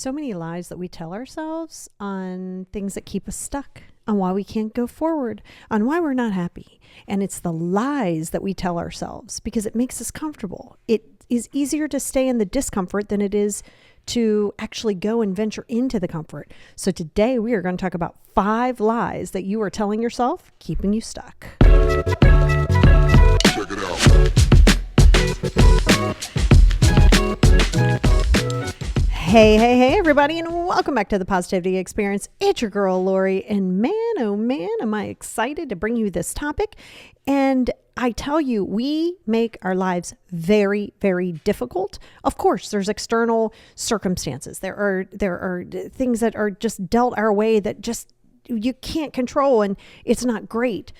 so many lies that we tell ourselves on things that keep us stuck, on why we can't go forward, on why we're not happy. And it's the lies that we tell ourselves because it makes us comfortable. It is easier to stay in the discomfort than it is to actually go and venture into the comfort. So today we are going to talk about 5 lies that you are telling yourself, keeping you stuck. Check it out. Hey, everybody, and welcome back to the Positivity Experience. It's your girl, Lori, and man, oh man, am I excited to bring you this topic. And I tell you, we make our lives very, very difficult. Of course, there's external circumstances. There are things that are just dealt our way that just you can't control, and it's not great.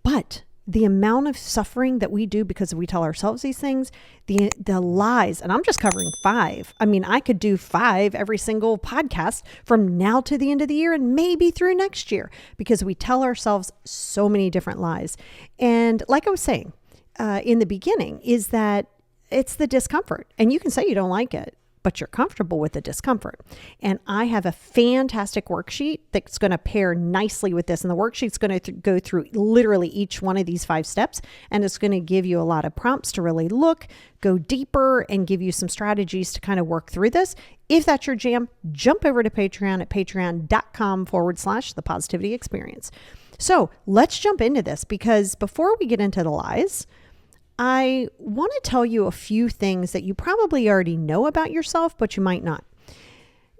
But the amount of suffering that we do because we tell ourselves these things, the lies, and I'm just covering 5. I mean, I could do 5 every single podcast from now to the end of the year and maybe through next year because we tell ourselves so many different lies. And like I was saying in the beginning, is that it's the discomfort. And you can say you don't like it, but you're comfortable with the discomfort. And I have a fantastic worksheet that's going to pair nicely with this. And the worksheet's going to go through literally each one of these 5 steps. And it's going to give you a lot of prompts to really look, go deeper, and give you some strategies to kind of work through this. If that's your jam, jump over to Patreon at patreon.com/the positivity experience. So let's jump into this, because before we get into the lies, I want to tell you a few things that you probably already know about yourself, but you might not.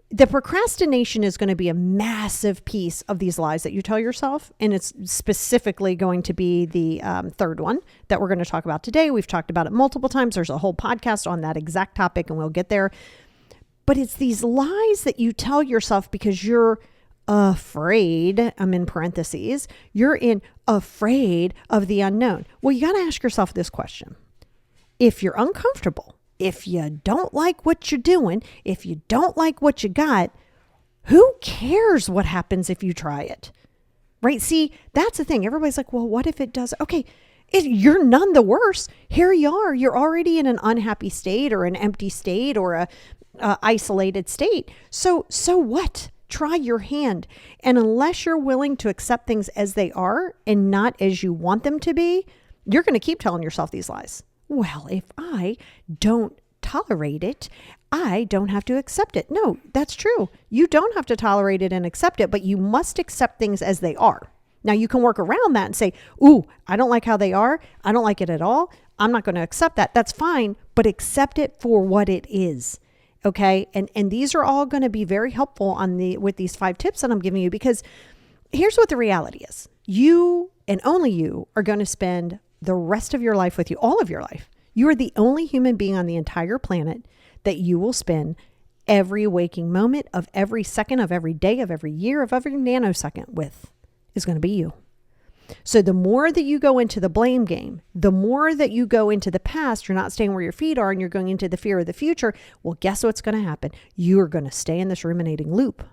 The procrastination is going to be a massive piece of these lies that you tell yourself. And it's specifically going to be the third one that we're going to talk about today. We've talked about it multiple times. There's a whole podcast on that exact topic, and we'll get there. But it's these lies that you tell yourself because you're afraid, I'm in parentheses, you're afraid of the unknown. Well, you got to ask yourself this question. If you're uncomfortable, if you don't like what you're doing, if you don't like what you got, who cares what happens if you try it? Right? See, that's the thing. Everybody's like, well, what if it does? Okay, you're none the worse. Here you are. You're already in an unhappy state or an empty state or a isolated state. So what? Try your hand. And unless you're willing to accept things as they are and not as you want them to be, you're going to keep telling yourself these lies. Well, if I don't tolerate it, I don't have to accept it. No, that's true. You don't have to tolerate it and accept it, but you must accept things as they are. Now, you can work around that and say, ooh, I don't like how they are. I don't like it at all. I'm not going to accept that. That's fine, but accept it for what it is. Okay. And these are all going to be very helpful with these 5 tips that I'm giving you, because here's what the reality is. You and only you are going to spend the rest of your life with you, all of your life. You are the only human being on the entire planet that you will spend every waking moment of every second of every day of every year of every nanosecond with is going to be you. So the more that you go into the blame game, the more that you go into the past, you're not staying where your feet are and you're going into the fear of the future. Well, guess what's going to happen? You are going to stay in this ruminating loop.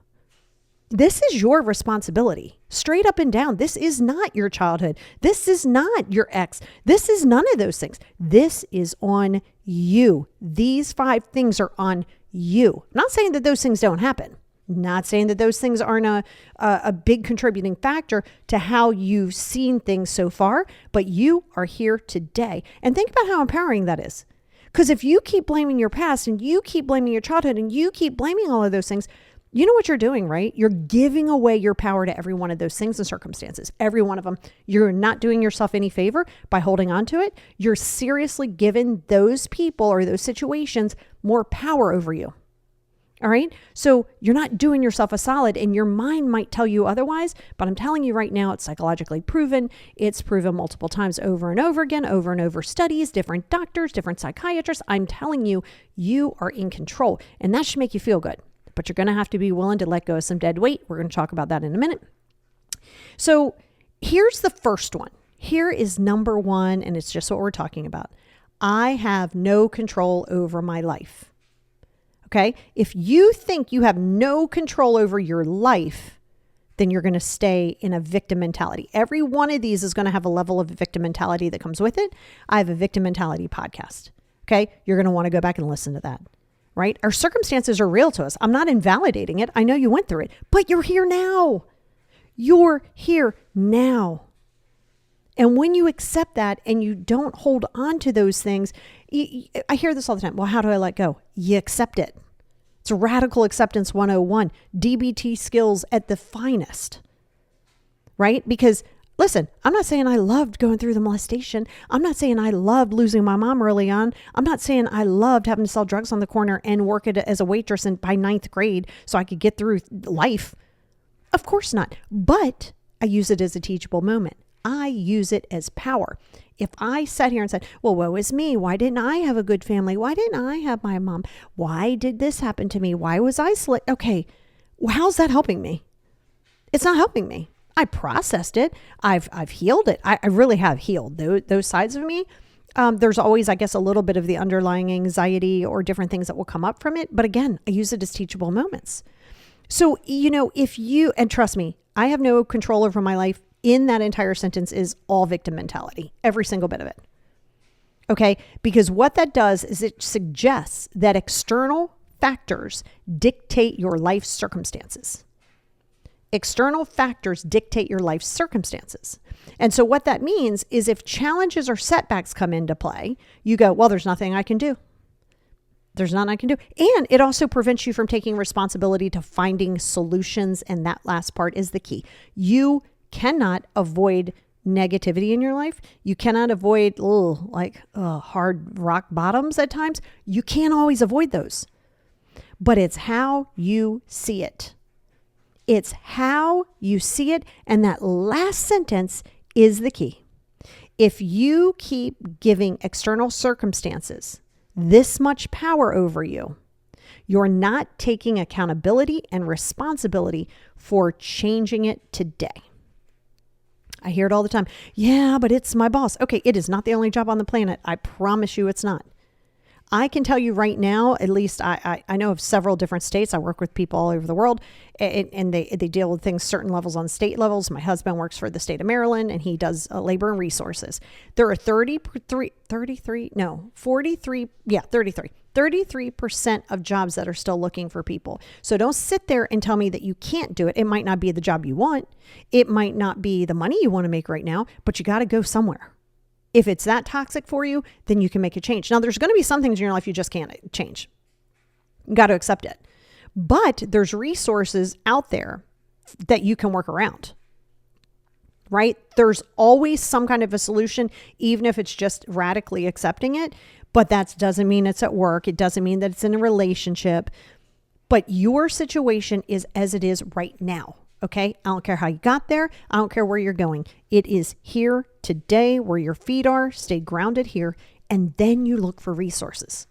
This is your responsibility, straight up and down. This is not your childhood. This is not your ex. This is none of those things. This is on you. These 5 things are on you. I'm not saying that those things don't happen. Not saying that those things aren't a big contributing factor to how you've seen things so far, but you are here today. And think about how empowering that is. Because if you keep blaming your past and you keep blaming your childhood and you keep blaming all of those things, you know what you're doing, right? You're giving away your power to every one of those things and circumstances. Every one of them. You're not doing yourself any favor by holding on to it. You're seriously giving those people or those situations more power over you. All right. So you're not doing yourself a solid, and your mind might tell you otherwise, but I'm telling you right now, it's psychologically proven. It's proven multiple times over and over again, over and over studies, different doctors, different psychiatrists. I'm telling you, you are in control, and that should make you feel good, but you're going to have to be willing to let go of some dead weight. We're going to talk about that in a minute. So here's the first one. Here is number 1. And it's just what we're talking about. I have no control over my life. Okay. If you think you have no control over your life, then you're going to stay in a victim mentality. Every one of these is going to have a level of victim mentality that comes with it. I have a victim mentality podcast. Okay. You're going to want to go back and listen to that. right? Our circumstances are real to us. I'm not invalidating it. I know you went through it, but you're here now. You're here now. And when you accept that and you don't hold on to those things, I hear this all the time. Well, how do I let go? You accept it. It's Radical Acceptance 101, DBT skills at the finest, right? Because listen, I'm not saying I loved going through the molestation. I'm not saying I loved losing my mom early on. I'm not saying I loved having to sell drugs on the corner and work as a waitress by 9th grade so I could get through life. Of course not. But I use it as a teachable moment. I use it as power. If I sat here and said, well, woe is me. Why didn't I have a good family? Why didn't I have my mom? Why did this happen to me? Why was I okay, well, how's that helping me? It's not helping me. I processed it. I've healed it. I really have healed those sides of me. There's always, I guess, a little bit of the underlying anxiety or different things that will come up from it. But again, I use it as teachable moments. So, and trust me, I have no control over my life. In that entire sentence is all victim mentality, every single bit of it. Okay? Because what that does is it suggests that external factors dictate your life circumstances. External factors dictate your life circumstances. And so what that means is if challenges or setbacks come into play, you go, well, there's nothing I can do. There's nothing I can do. And it also prevents you from taking responsibility to finding solutions. And that last part is the key. You cannot avoid negativity in your life. You cannot avoid hard rock bottoms at times. You can't always avoid those. But it's how you see it. It's how you see it. And that last sentence is the key. If you keep giving external circumstances this much power over you, you're not taking accountability and responsibility for changing it today. I hear it all the time. Yeah, but it's my boss. Okay, it is not the only job on the planet. I promise you it's not. I can tell you right now, at least I know of several different states. I work with people all over the world, and they deal with things certain levels on state levels. My husband works for the state of Maryland, and he does labor and resources. There are 33% of jobs that are still looking for people. So don't sit there and tell me that you can't do it. It might not be the job you want. It might not be the money you want to make right now, but you got to go somewhere. If it's that toxic for you, then you can make a change. Now, there's going to be some things in your life you just can't change. You got to accept it. But there's resources out there that you can work around, right? There's always some kind of a solution, even if it's just radically accepting it. But that doesn't mean it's at work. It doesn't mean that it's in a relationship. But your situation is as it is right now. Okay? I don't care how you got there. I don't care where you're going. It is here today where your feet are. Stay grounded here. And then you look for resources.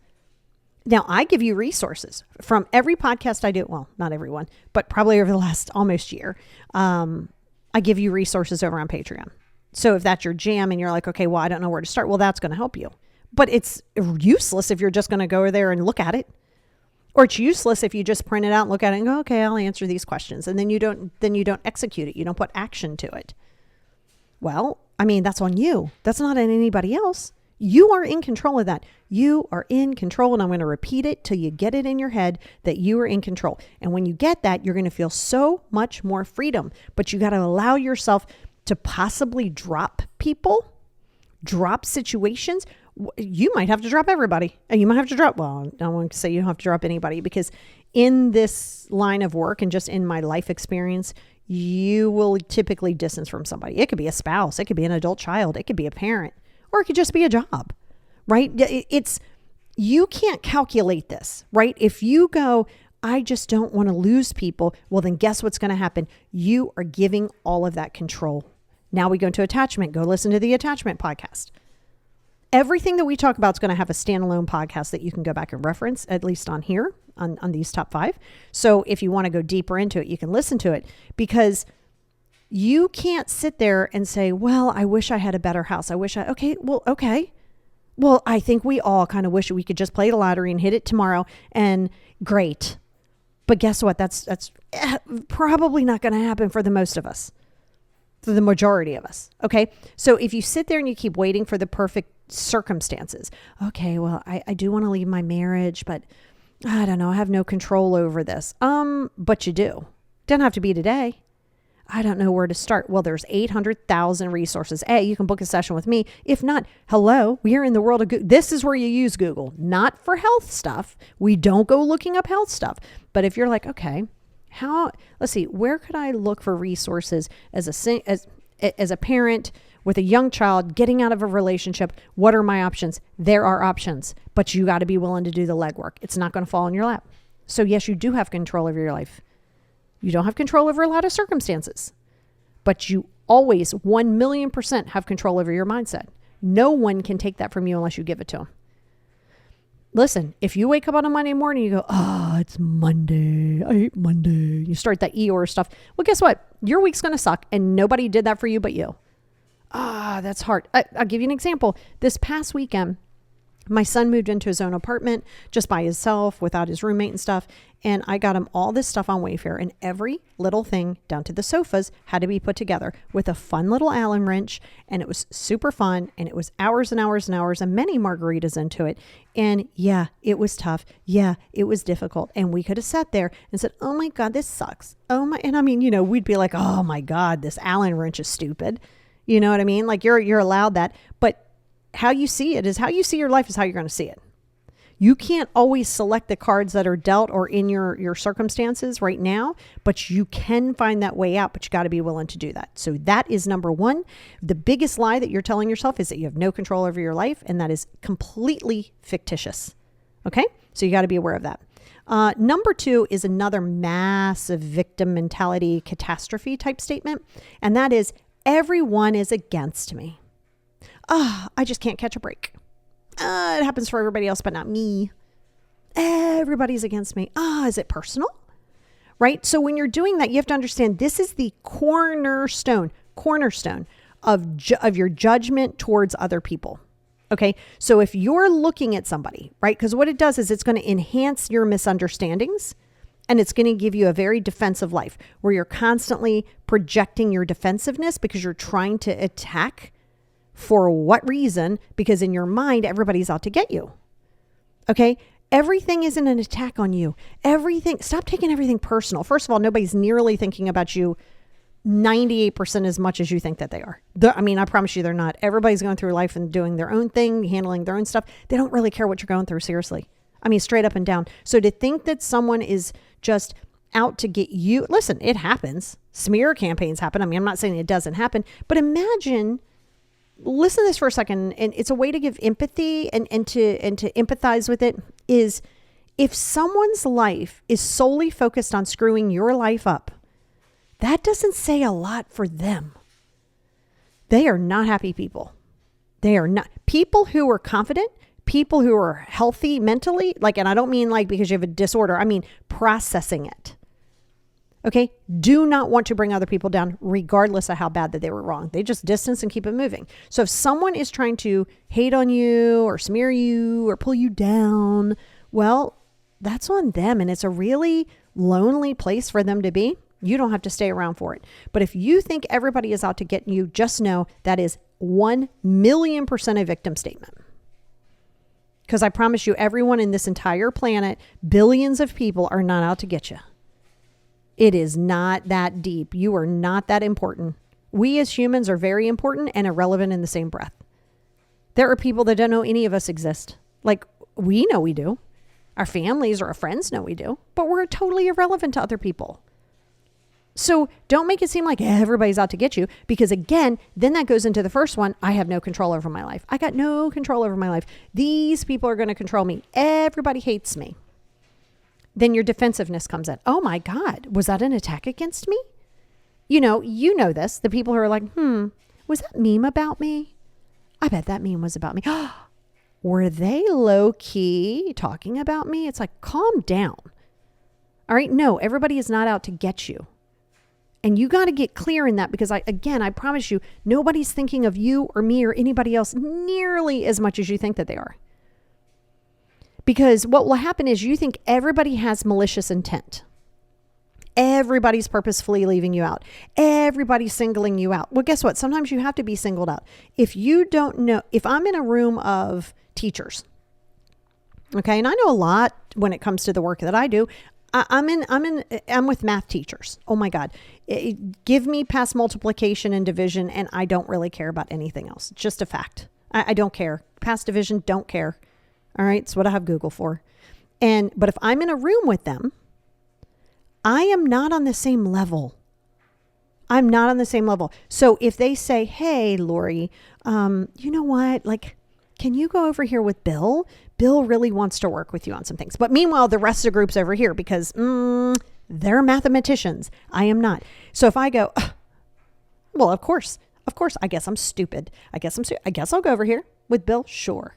Now, I give you resources from every podcast I do. Well, not everyone, but probably over the last almost year. I give you resources over on Patreon. So if that's your jam and you're like, okay, well, I don't know where to start. Well, that's going to help you. But it's useless if you're just going to go there and look at it. Or it's useless if you just print it out and look at it and go, okay, I'll answer these questions. And then you don't execute it. You don't put action to it. Well, I mean, that's on you. That's not on anybody else. You are in control of that. You are in control. And I'm going to repeat it till you get it in your head that you are in control. And when you get that, you're going to feel so much more freedom. But you got to allow yourself to possibly drop people, drop situations. You might have to drop everybody. And you might have to drop, well, I don't want to say you don't have to drop anybody, because in this line of work and just in my life experience, you will typically distance from somebody. It could be a spouse. It could be an adult child. It could be a parent, or it could just be a job, right? You can't calculate this, right? If you go, I just don't want to lose people, well, then guess what's going to happen? You are giving all of that control. Now we go into attachment. Go listen to the attachment podcast. Everything that we talk about is going to have a standalone podcast that you can go back and reference, at least on here, on these top 5. So if you want to go deeper into it, you can listen to it, because you can't sit there and say, well, I wish I had a better house. Okay. Well, I think we all kind of wish we could just play the lottery and hit it tomorrow, and great. But guess what? That's probably not going to happen for the most of us, for the majority of us. Okay. So if you sit there and you keep waiting for the perfect circumstances, okay, well, I do want to leave my marriage, but I don't know. I have no control over this. But you do. Doesn't have to be today. I don't know where to start. Well, there's 800,000 resources. You can book a session with me. If not, hello, we are in the world of Google. This is where you use Google, not for health stuff. We don't go looking up health stuff. But if you're like, okay, let's see, where could I look for resources as a parent with a young child getting out of a relationship? What are my options? There are options, but you got to be willing to do the legwork. It's not going to fall in your lap. So yes, you do have control over your life. You don't have control over a lot of circumstances, but you always 1,000,000% have control over your mindset. No one can take that from you unless you give it to them. Listen, if you wake up on a Monday morning, you go, it's Monday. I hate Monday. You start that Eeyore stuff. Well, guess what? Your week's going to suck and nobody did that for you but you. That's hard. I'll give you an example. This past weekend, my son moved into his own apartment just by himself without his roommate and stuff. And I got him all this stuff on Wayfair, and every little thing down to the sofas had to be put together with a fun little Allen wrench. And it was super fun. And it was hours and hours and hours and many margaritas into it. And yeah, it was tough. Yeah, it was difficult. And we could have sat there and said, oh my God, this sucks. And I mean, we'd be like, oh my God, this Allen wrench is stupid. You know what I mean? Like you're allowed that. But how you see it is how you see your life is how you're going to see it. You can't always select the cards that are dealt or in your circumstances right now, but you can find that way out, but you got to be willing to do that. So that is number one. The biggest lie that you're telling yourself is that you have no control over your life, and that is completely fictitious. Okay? So you got to be aware of that. Number two is another massive victim mentality catastrophe type statement, and that is everyone is against me. I just can't catch a break. It happens for everybody else, but not me. Everybody's against me. Is it personal? Right? So when you're doing that, you have to understand this is the cornerstone of your judgment towards other people. Okay? So if you're looking at somebody, right? Because what it does is it's going to enhance your misunderstandings, and it's going to give you a very defensive life where you're constantly projecting your defensiveness because you're trying to attack. For what reason? Because in your mind, everybody's out to get you. Okay? Everything isn't an attack on you. Stop taking everything personal. First of all, nobody's nearly thinking about you 98% as much as you think that they are. I promise you they're not. Everybody's going through life and doing their own thing, handling their own stuff. They don't really care what you're going through, seriously. Straight up and down. So to think that someone is just out to get you, listen, it happens. Smear campaigns happen. I'm not saying it doesn't happen, but listen to this for a second, and it's a way to give empathy and to empathize with it, is if someone's life is solely focused on screwing your life up, that doesn't say a lot for them. They are not happy people. They are not. People who are confident, people who are healthy mentally, and I don't mean because you have a disorder, I mean processing it. Okay, do not want to bring other people down regardless of how bad that they were wrong. They just distance and keep it moving. So if someone is trying to hate on you or smear you or pull you down, well, that's on them. And it's a really lonely place for them to be. You don't have to stay around for it. But if you think everybody is out to get you, just know that is 1,000,000% a victim statement. Because I promise you, everyone in this entire planet, billions of people are not out to get you. It is not that deep. You are not that important. We as humans are very important and irrelevant in the same breath. There are people that don't know any of us exist. We know we do. Our families or our friends know we do, but we're totally irrelevant to other people. So don't make it seem like everybody's out to get you, because again, then that goes into the first one. I have no control over my life. I got no control over my life. These people are going to control me. Everybody hates me. Then your defensiveness comes in. Oh my God, was that an attack against me? You know this. The people who are like, was that meme about me? I bet that meme was about me. Were they low key talking about me? It's like, calm down. All right. No, everybody is not out to get you. And you got to get clear in that, because I promise you, nobody's thinking of you or me or anybody else nearly as much as you think that they are. Because what will happen is you think everybody has malicious intent. Everybody's purposefully leaving you out. Everybody's singling you out. Well, guess what? Sometimes you have to be singled out. If you don't know, if I'm in a room of teachers Okay. And I know a lot when it comes to the work that I do. I'm with math teachers. Oh my God. Give me past multiplication and division, and I don't really care about anything else. Just a fact. I don't care. Past division, don't care. All right. It's what I have Google for. But if I'm in a room with them, I am not on the same level. I'm not on the same level. So if they say, hey, Lori, you know what? Like, can you go over here with Bill? Bill really wants to work with you on some things. But meanwhile, the rest of the group's over here because they're mathematicians. I am not. So if I go, well, of course, I guess I'm stupid. I guess I'll go over here with Bill. Sure.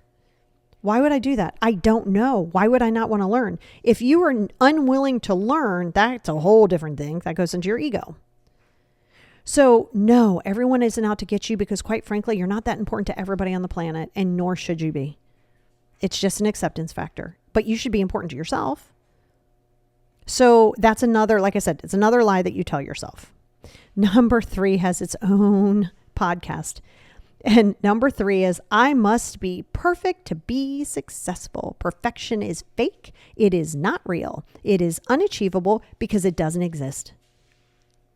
Why would I do that? I don't know. Why would I not want to learn? If you are unwilling to learn, that's a whole different thing. That goes into your ego. So no, everyone isn't out to get you because quite frankly, you're not that important to everybody on the planet, and nor should you be. It's just an acceptance factor, but you should be important to yourself. So that's another, like I said, it's another lie that you tell yourself. Number 3 has its own podcast. And number 3 is, I must be perfect to be successful. Perfection is fake. It is not real. It is unachievable because it doesn't exist.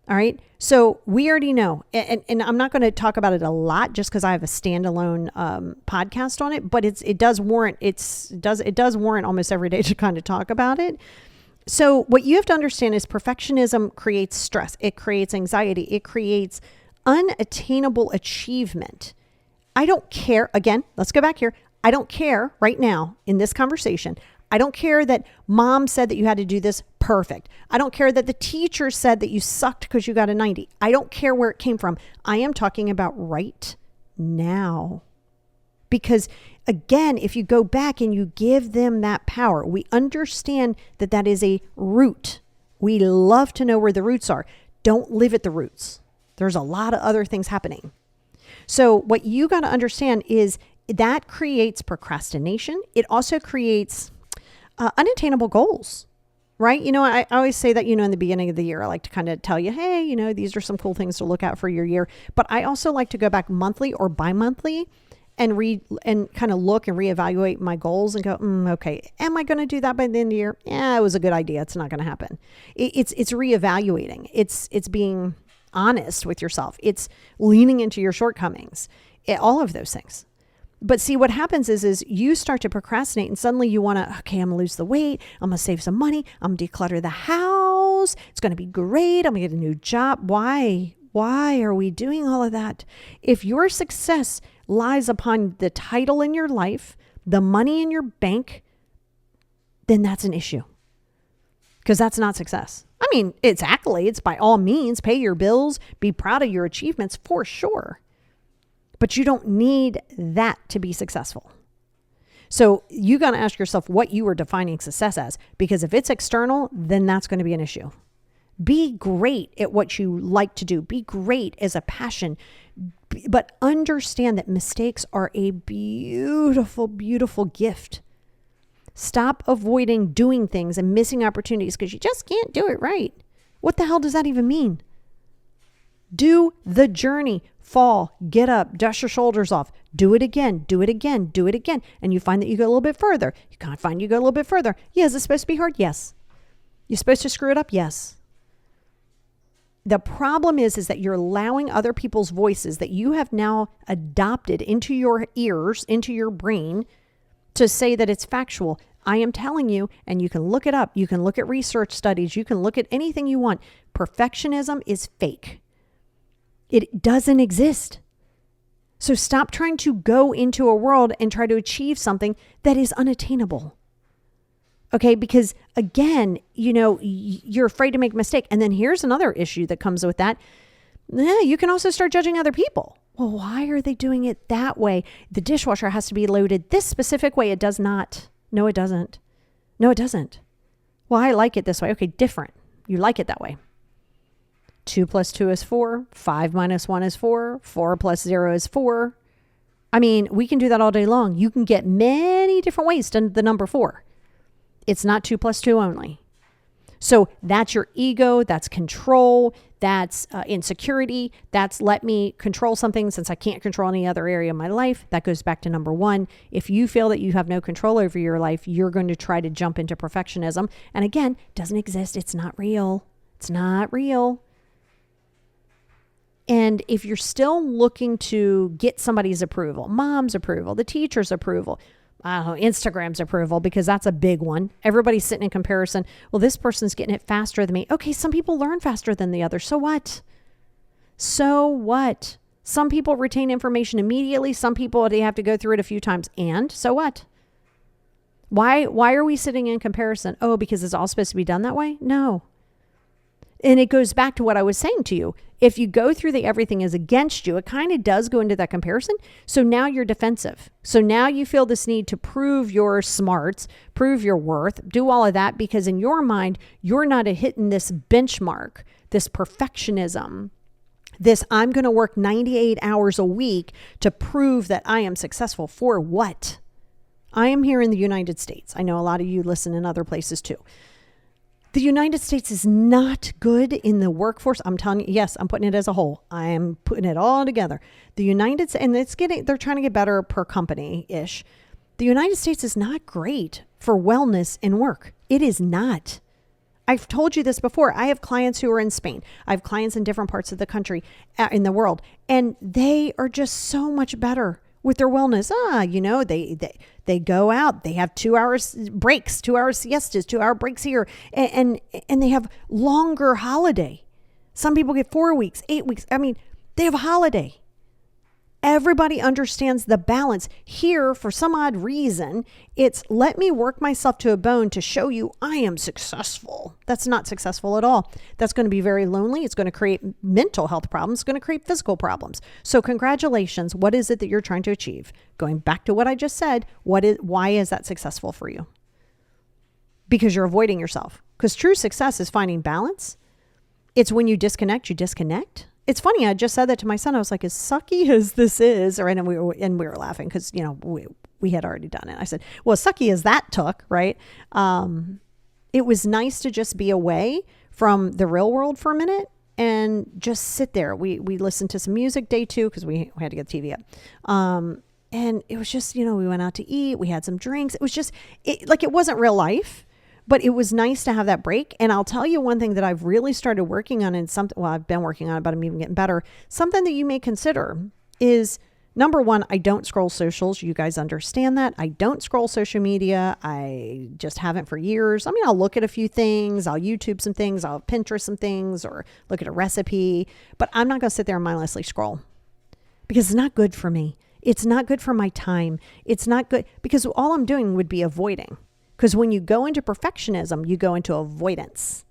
All right. So we already know, and I'm not going to talk about it a lot just because I have a standalone podcast on it, but it does warrant almost every day to kind of talk about it. So what you have to understand is perfectionism creates stress. It creates anxiety. It creates unattainable achievement. I don't care. Again, let's go back here. I don't care right now in this conversation. I don't care that mom said that you had to do this perfect. I don't care that the teacher said that you sucked because you got a 90. I don't care where it came from. I am talking about right now. Because again, if you go back and you give them that power, we understand that that is a root. We love to know where the roots are. Don't live at the roots. There's a lot of other things happening. So what you got to understand is that creates procrastination. It also creates unattainable goals, right? You know, I always say that, in the beginning of the year, I like to kind of tell you, hey, these are some cool things to look out for your year. But I also like to go back monthly or bi-monthly and read and kind of look and reevaluate my goals and go, okay, am I going to do that by the end of the year? Yeah, it was a good idea. It's not going to happen. It's reevaluating. It's being honest with yourself. It's leaning into your shortcomings, all of those things. But see, what happens is you start to procrastinate and suddenly you want to, okay, I'm going to lose the weight. I'm going to save some money. I'm going to declutter the house. It's going to be great. I'm going to get a new job. Why are we doing all of that? If your success lies upon the title in your life, the money in your bank, then that's an issue. Because that's not success. I mean, it's accolades by all means. Pay your bills. Be proud of your achievements for sure. But you don't need that to be successful. So you got to ask yourself what you are defining success as, because if it's external, then that's going to be an issue. Be great at what you like to do. Be great as a passion, but understand that mistakes are a beautiful, beautiful gift. Stop avoiding doing things and missing opportunities because you just can't do it right. What the hell does that even mean? Do the journey. Fall, get up, dust your shoulders off, do it again, do it again, do it again. And you find that you go a little bit further. You can't find you go a little bit further. Yeah, is it supposed to be hard? Yes. You're supposed to screw it up? Yes. The problem is that you're allowing other people's voices that you have now adopted into your ears, into your brain, to say that it's factual. I am telling you, and you can look it up. You can look at research studies. You can look at anything you want. Perfectionism is fake. It doesn't exist. So stop trying to go into a world and try to achieve something that is unattainable. Okay, because again, you're afraid to make a mistake. And then here's another issue that comes with that. You can also start judging other people. Well, why are they doing it that way? The dishwasher has to be loaded this specific way. It does not. No, it doesn't. No, it doesn't. Well, I like it this way. Okay, different. You like it that way. 2 plus 2 is 4. 5 minus 1 is 4. 4 plus 0 is 4. I mean, we can do that all day long. You can get many different ways to the number 4. It's not 2 plus 2 only. So that's your ego, that's control, that's insecurity, that's let me control something since I can't control any other area of my life. That goes back to number one. If you feel that you have no control over your life, you're going to try to jump into perfectionism. And again, doesn't exist. It's not real. It's not real. And if you're still looking to get somebody's approval, mom's approval, the teacher's approval, I don't know, Instagram's approval, because that's a big one. Everybody's sitting in comparison. Well, this person's getting it faster than me. Okay, some people learn faster than the other. So what? So what? Some people retain information immediately. Some people, they have to go through it a few times. And so what? Why are we sitting in comparison? Oh, because it's all supposed to be done that way? No. And it goes back to what I was saying to you. If you go through the everything is against you, it kind of does go into that comparison. So now you're defensive. So now you feel this need to prove your smarts, prove your worth, do all of that, because in your mind, you're not hitting this benchmark, this perfectionism, this I'm going to work 98 hours a week to prove that I am successful. For what? I am here in the United States. I know a lot of you listen in other places too. The United States is not good in the workforce. I'm telling you, yes, I'm putting it as a whole. I am putting it all together. The United States, and they're trying to get better per company-ish. The United States is not great for wellness and work. It is not. I've told you this before. I have clients who are in Spain. I have clients in different parts of the country, in the world, and they are just so much better with their wellness. They go out, they have 2 hours breaks, 2 hours siestas, 2 hour breaks here, and they have longer holiday. Some people get 4 weeks, 8 weeks. I mean, they have a holiday. Everybody understands the balance. Here, for some odd reason, it's let me work myself to a bone to show you I am successful. That's not successful at all. That's going to be very lonely. It's going to create mental health problems. It's going to create physical problems. So congratulations. What is it that you're trying to achieve? Going back to what I just said, why is that successful for you? Because you're avoiding yourself. Because true success is finding balance. It's when you disconnect, you disconnect. It's funny. I just said that to my son. I was like, as sucky as this is, and we were laughing because, we had already done it. I said, well, as sucky as that took, right? It was nice to just be away from the real world for a minute and just sit there. We listened to some music day 2 because we had to get the TV up. And it was just, we went out to eat. We had some drinks. It was just it wasn't real life. But it was nice to have that break. And I'll tell you one thing that I've really started working on, and I've been working on it, but I'm even getting better. Something that you may consider is, number one, I don't scroll socials. You guys understand that. I don't scroll social media. I just haven't for years. I mean, I'll look at a few things. I'll YouTube some things. I'll Pinterest some things or look at a recipe. But I'm not going to sit there and mindlessly scroll because it's not good for me. It's not good for my time. It's not good because all I'm doing would be avoiding. Because when you go into perfectionism, you go into avoidance.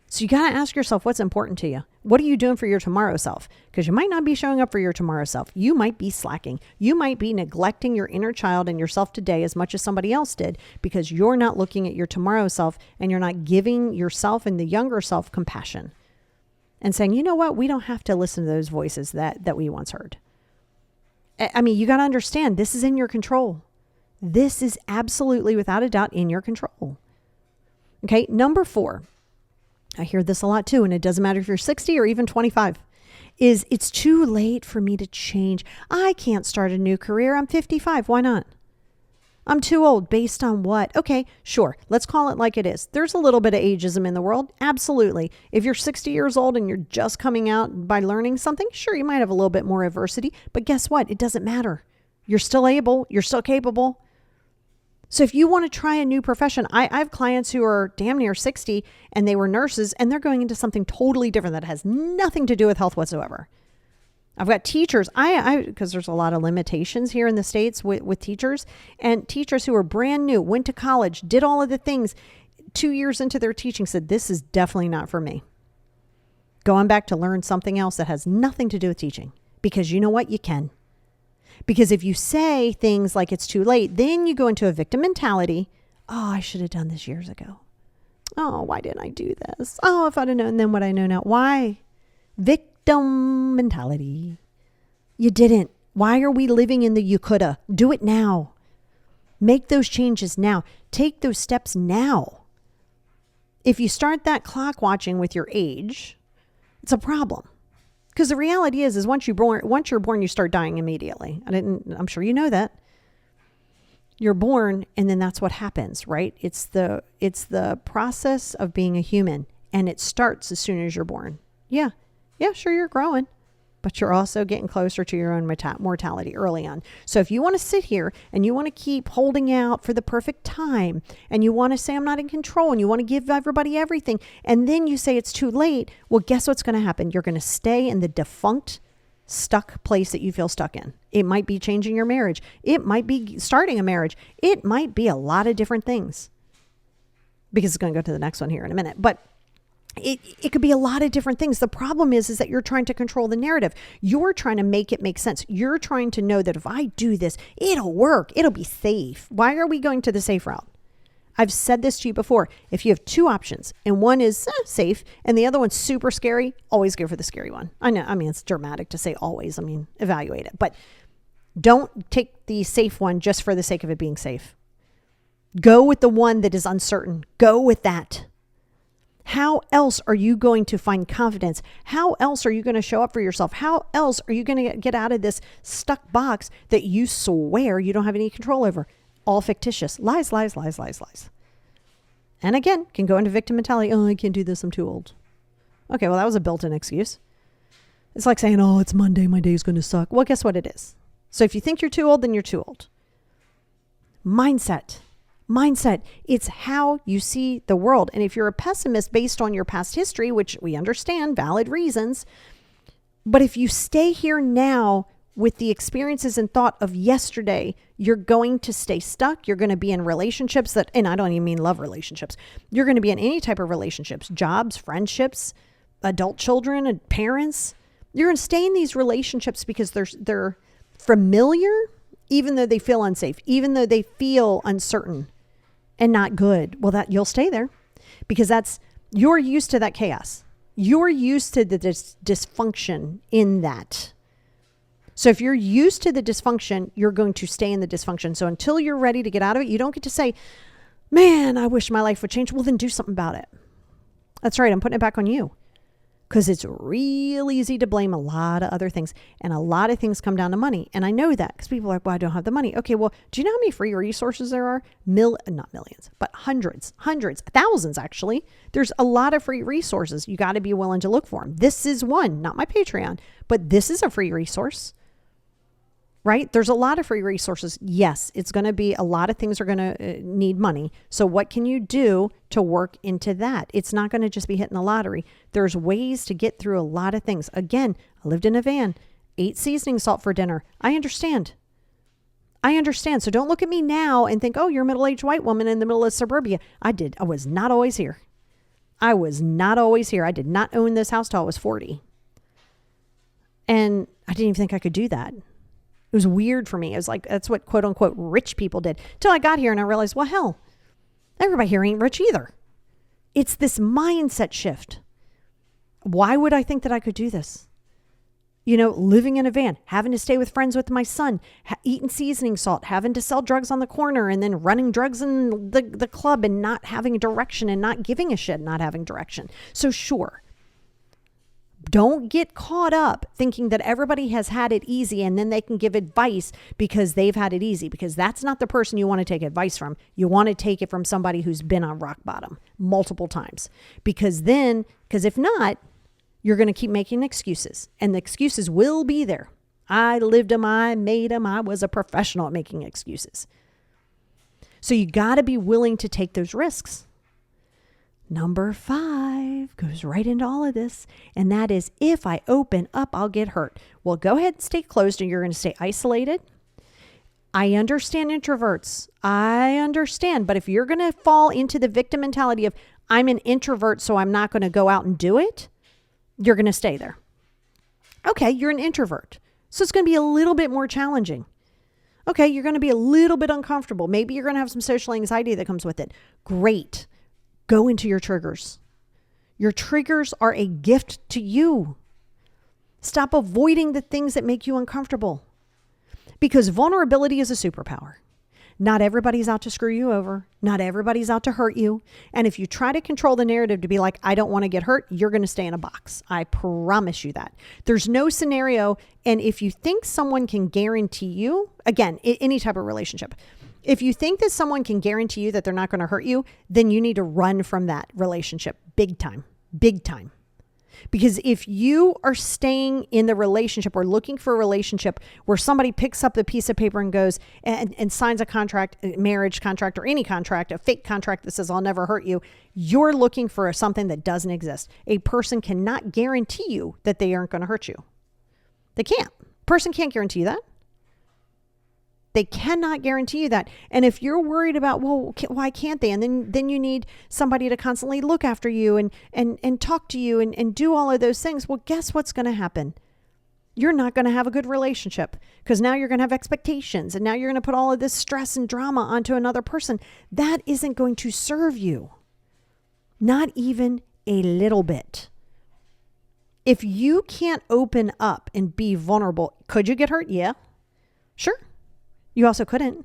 So you got to ask yourself, what's important to you? What are you doing for your tomorrow self? Because you might not be showing up for your tomorrow self. You might be slacking. You might be neglecting your inner child and yourself today as much as somebody else did because you're not looking at your tomorrow self and you're not giving yourself and the younger self compassion and saying, you know what? We don't have to listen to those voices that we once heard. I mean, you got to understand this is in your control. This is absolutely, without a doubt, in your control. Okay, number 4, I hear this a lot too, and it doesn't matter if you're 60 or even 25, is it's too late for me to change. I can't start a new career. I'm 55. Why not? I'm too old. Based on what? Okay, sure. Let's call it like it is. There's a little bit of ageism in the world. Absolutely. If you're 60 years old and you're just coming out by learning something, sure, you might have a little bit more adversity, but guess what? It doesn't matter. You're still able. You're still capable. So if you want to try a new profession, I have clients who are damn near 60 and they were nurses and they're going into something totally different that has nothing to do with health whatsoever. I've got teachers, because there's a lot of limitations here in the States with teachers, and teachers who are brand new, went to college, did all of the things, 2 years into their teaching said, this is definitely not for me. Going back to learn something else that has nothing to do with teaching, because you know what? You can. Because if you say things like it's too late, then you go into a victim mentality. Oh, I should have done this years ago. Oh, why didn't I do this? Oh, if I'd have known then what I know now. Why? Victim mentality. You didn't. Why are we living in the you coulda? Do it now. Make those changes now. Take those steps now. If you start that clock watching with your age, it's a problem. Because the reality is once you're born, you start dying immediately. I'm sure you know that. You're born, and then that's what happens, right? It's the process of being a human, and it starts as soon as you're born. Yeah, sure, you're growing, but you're also getting closer to your own mortality early on. So if you want to sit here and you want to keep holding out for the perfect time, and you want to say I'm not in control, and you want to give everybody everything, and then you say it's too late, well, guess what's going to happen? You're going to stay in the defunct, stuck place that you feel stuck in. It might be changing your marriage. It might be starting a marriage. It might be a lot of different things, because it's going to go to the next one here in a minute. But it could be a lot of different things. The problem is that you're trying to control the narrative. You're trying to make it make sense. You're trying to know that if I do this, it'll work. It'll be safe. Why are we going to the safe route? I've said this to you before. If you have two options and one is safe and the other one's super scary, always go for the scary one. I know. I mean, it's dramatic to say always. I mean, evaluate it. But don't take the safe one just for the sake of it being safe. Go with the one that is uncertain. Go with that. How else are you going to find confidence? How else are you going to show up for yourself? How else are you going to get out of this stuck box that you swear you don't have any control over? All fictitious. Lies, lies, lies, lies, lies. And again, can go into victim mentality. Oh, I can't do this. I'm too old. Okay, well, that was a built-in excuse. It's like saying, oh, it's Monday. My day is going to suck. Well, guess what it is? So if you think you're too old, then you're too old. Mindset. It's how you see the world. And if you're a pessimist based on your past history, which we understand, valid reasons, but if you stay here now with the experiences and thought of yesterday, you're going to stay stuck. You're going to be in relationships and I don't even mean love relationships. You're going to be in any type of relationships, jobs, friendships, adult children, and parents. You're going to stay in these relationships because they're familiar, even though they feel unsafe, even though they feel uncertain and not good. Well, that you'll stay there because you're used to that chaos. You're used to the dysfunction in that. So if you're used to the dysfunction, you're going to stay in the dysfunction. So until you're ready to get out of it, you don't get to say, man, I wish my life would change. Well, then do something about it. That's right. I'm putting it back on you because it's real easy to blame a lot of other things. And a lot of things come down to money. And I know that because people are like, well, I don't have the money. Okay, well, do you know how many free resources there are? Not millions, but hundreds, thousands actually. There's a lot of free resources. You got to be willing to look for them. This is one, not my Patreon, but this is a free resource. Right? There's a lot of free resources. Yes, it's going to be a lot of things are going to need money. So what can you do to work into that? It's not going to just be hitting the lottery. There's ways to get through a lot of things. Again, I lived in a van, ate seasoning salt for dinner. I understand. So don't look at me now and think, oh, you're a middle-aged white woman in the middle of suburbia. I was not always here. I did not own this house till I was 40. And I didn't even think I could do that. It was weird for me. It was like, that's what quote unquote rich people did. Till I got here and I realized, well, hell, everybody here ain't rich either. It's this mindset shift. Why would I think that I could do this? Living in a van, having to stay with friends with my son, eating seasoning salt, having to sell drugs on the corner and then running drugs in the club and not having direction and not giving a shit, not having direction. So sure. Don't get caught up thinking that everybody has had it easy and then they can give advice because they've had it easy, because that's not the person you want to take advice from. You want to take it from somebody who's been on rock bottom multiple times, because if not, you're going to keep making excuses and the excuses will be there. I lived them. I made them. I was a professional at making excuses. So you got to be willing to take those risks. Number 5 goes right into all of this. And that is, if I open up, I'll get hurt. Well, go ahead and stay closed and you're going to stay isolated. I understand introverts. I understand. But if you're going to fall into the victim mentality of, I'm an introvert, so I'm not going to go out and do it, you're going to stay there. Okay, you're an introvert. So it's going to be a little bit more challenging. Okay, you're going to be a little bit uncomfortable. Maybe you're going to have some social anxiety that comes with it. Great. Go into your triggers. Your triggers are a gift to you. Stop avoiding the things that make you uncomfortable, because vulnerability is a superpower. Not everybody's out to screw you over. Not everybody's out to hurt you. And if you try to control the narrative to be like, I don't want to get hurt, you're going to stay in a box. I promise you that. There's no scenario. And if you think someone can guarantee you, again, any type of relationship, if you think that someone can guarantee you that they're not going to hurt you, then you need to run from that relationship big time, big time. Because if you are staying in the relationship or looking for a relationship where somebody picks up the piece of paper and goes and signs a contract, a marriage contract or any contract, a fake contract that says I'll never hurt you, you're looking for something that doesn't exist. A person cannot guarantee you that they aren't going to hurt you. They can't. Person can't guarantee you that. They cannot guarantee you that. And if you're worried about, well, why can't they? And then you need somebody to constantly look after you and talk to you and do all of those things. Well, guess what's going to happen? You're not going to have a good relationship because now you're going to have expectations and now you're going to put all of this stress and drama onto another person. That isn't going to serve you. Not even a little bit. If you can't open up and be vulnerable, could you get hurt? Yeah, sure. You also couldn't.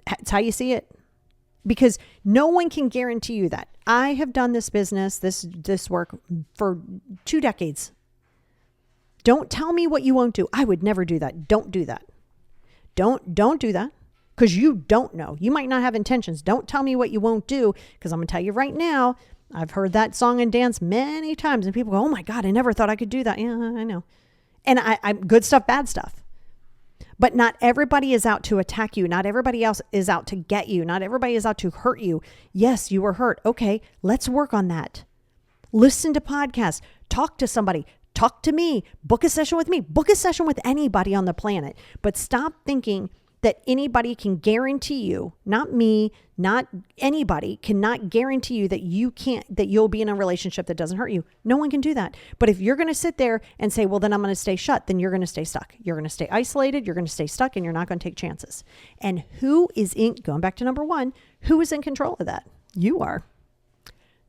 That's how you see it. Because no one can guarantee you that. I have done this business, this work for 2 decades. Don't tell me what you won't do. I would never do that. Don't do that. Don't do that. Because you don't know. You might not have intentions. Don't tell me what you won't do. Because I'm going to tell you right now, I've heard that song and dance many times. And people go, oh my God, I never thought I could do that. Yeah, I know. And I'm good stuff, bad stuff. But not everybody is out to attack you. Not everybody else is out to get you. Not everybody is out to hurt you. Yes, you were hurt. Okay, let's work on that. Listen to podcasts. Talk to somebody. Talk to me. Book a session with me. Book a session with anybody on the planet. But stop thinking that anybody can guarantee you, not me, not anybody, cannot guarantee you that you'll be in a relationship that doesn't hurt you. No one can do that. But if you're going to sit there and say, well, then I'm going to stay shut, then you're going to stay stuck. You're going to stay isolated. You're going to stay stuck and you're not going to take chances. And going back to number 1, who is in control of that? You are.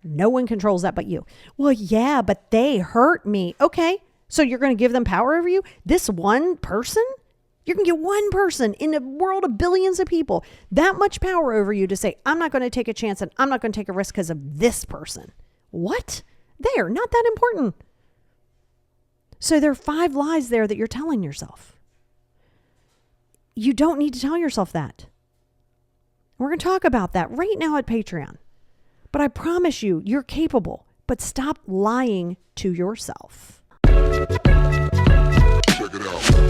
No one controls that but you. Well, yeah, but they hurt me. Okay. So you're going to give them power over you? This one person? You can get one person in a world of billions of people that much power over you to say, I'm not going to take a chance and I'm not going to take a risk because of this person. What? They are not that important. So there are 5 lies there that you're telling yourself. You don't need to tell yourself that. We're going to talk about that right now at Patreon. But I promise you, you're capable. But stop lying to yourself. Check it out.